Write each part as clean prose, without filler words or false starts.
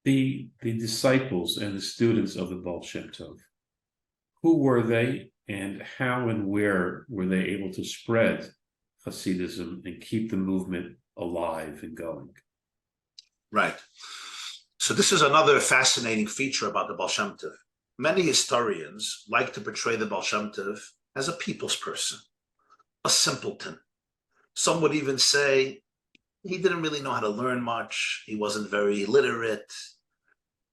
The disciples and the students of the Baal Shem Tov, who were they, and how and where were they able to spread Hasidism and keep the movement alive and going? Right. So this is another fascinating feature about the Baal Shem Tov. Many historians like to portray the Baal Shem Tov as a people's person, a simpleton. Some would even say he didn't really know how to learn much. He wasn't very literate,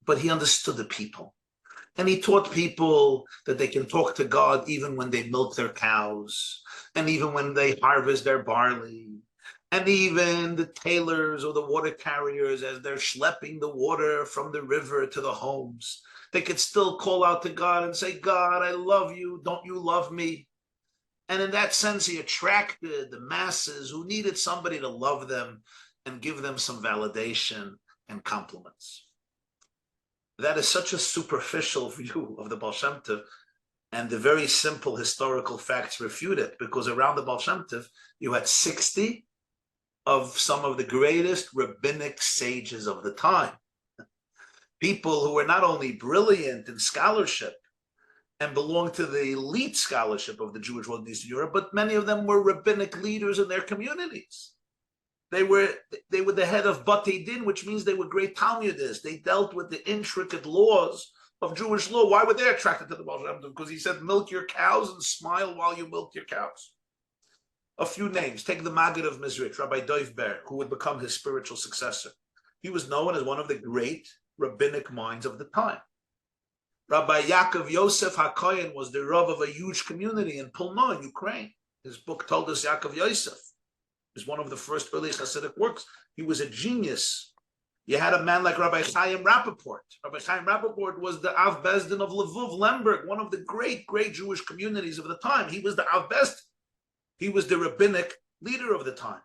but he understood the people. And he taught people that they can talk to God even when they milk their cows, and even when they harvest their barley, and even the tailors or the water carriers, as they're schlepping the water from the river to the homes, they could still call out to God and say, God, I love you. Don't you love me? And in that sense, he attracted the masses who needed somebody to love them and give them some validation and compliments. That is such a superficial view of the Baal Shem Tov, and the very simple historical facts refute it, because around the Baal Shem Tov, you had 60 of some of the greatest rabbinic sages of the time. People who were not only brilliant in scholarship and belonged to the elite scholarship of the Jewish world in Eastern Europe, but many of them were rabbinic leaders in their communities. They were the head of Batei Din, which means they were great Talmudists. They dealt with the intricate laws of Jewish law. Why were they attracted to the Baal Shem Tov? Because he said, milk your cows and smile while you milk your cows. A few names. Take the Maggid of Mizrich, Rabbi Doivber, who would become his spiritual successor. He was known as one of the great rabbinic minds of the time. Rabbi Yaakov Yosef HaKohen was the Rav of a huge community in Polno, in Ukraine. His book told us Yaakov Yosef is one of the first earliest Hasidic works. He was a genius. You had a man like Rabbi Chaim Rappaport. Rabbi Chaim Rappaport was the Av Bezdin of Lvov, Lemberg, one of the great, great Jewish communities of the time. He was the Av Bezdin. He was the rabbinic leader of the time.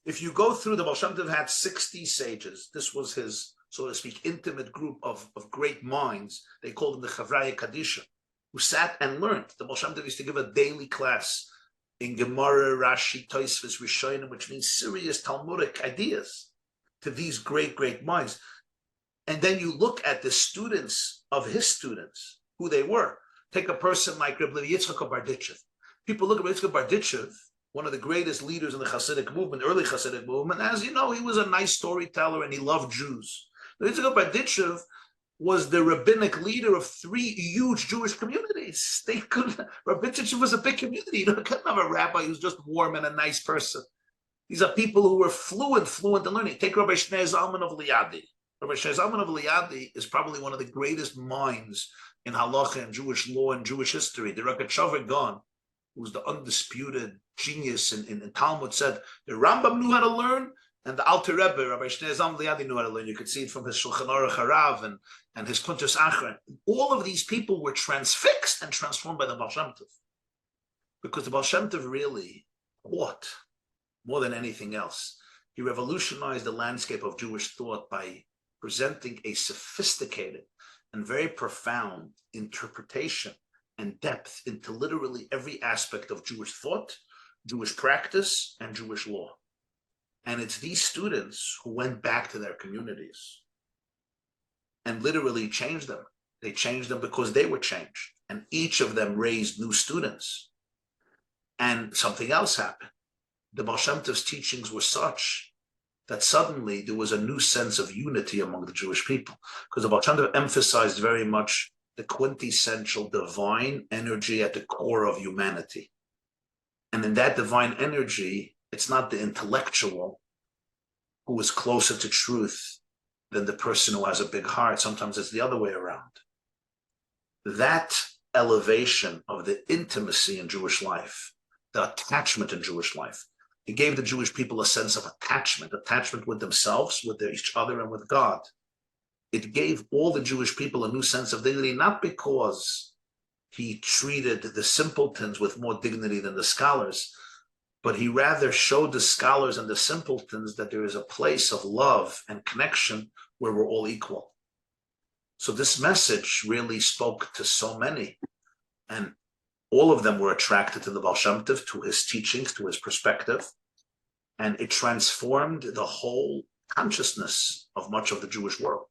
If you go through, the Baal Shem Tov had 60 sages. This was his, so to speak, intimate group of great minds. They called them the Chavraya Kadisha, who sat and learned. The Baal Shem Tov used to give a daily class in Gemara, Rashi, Tosfos, Rishonim, which means serious Talmudic ideas, to these great, great minds. And then you look at the students of his students, who they were. Take a person like Rebbe Yitzchak Barditchev. People look at Yitzchak Barditchev, one of the greatest leaders in the Hasidic movement, early Hasidic movement. As you know, he was a nice storyteller and he loved Jews. Yitzchak Barditchev was the rabbinic leader of 3 huge Jewish communities. They couldn't, Lubavitcher was a big community. You couldn't have a rabbi who's just warm and a nice person. These are people who were fluent in learning. Take Rabbi Schneerson of Liadi. Rabbi Schneerson of Liadi is probably one of the greatest minds in halacha and Jewish law and Jewish history. The Rebbe Gon, who's the undisputed genius in Talmud, said the Rambam knew how to learn, and the Alter Rebbe, Rabbi Schneerson Liadi, knew how to learn. You could see it from his Shulchan Aruch Harav and his Kuntus Achron. All of these people were transfixed and transformed by the Baal Shem Tov, because the Baal Shem Tov really taught more than anything else. He revolutionized the landscape of Jewish thought by presenting a sophisticated and very profound interpretation and depth into literally every aspect of Jewish thought, Jewish practice, and Jewish law. And it's these students who went back to their communities and literally changed them. They changed them because they were changed. And each of them raised new students. And something else happened. The Baal Shem Tov's teachings were such that suddenly there was a new sense of unity among the Jewish people. Because the Baal Shem Tov emphasized very much the quintessential divine energy at the core of humanity. And in that divine energy, it's not the intellectual who is closer to truth than the person who has a big heart. Sometimes it's the other way around. That elevation of the intimacy in Jewish life, the attachment in Jewish life, it gave the Jewish people a sense of attachment with themselves, with each other, and with God. It gave all the Jewish people a new sense of dignity, not because he treated the simpletons with more dignity than the scholars, but he rather showed the scholars and the simpletons that there is a place of love and connection where we're all equal. So this message really spoke to so many, and all of them were attracted to the Baal Shem Tov, to his teachings, to his perspective, and it transformed the whole consciousness of much of the Jewish world.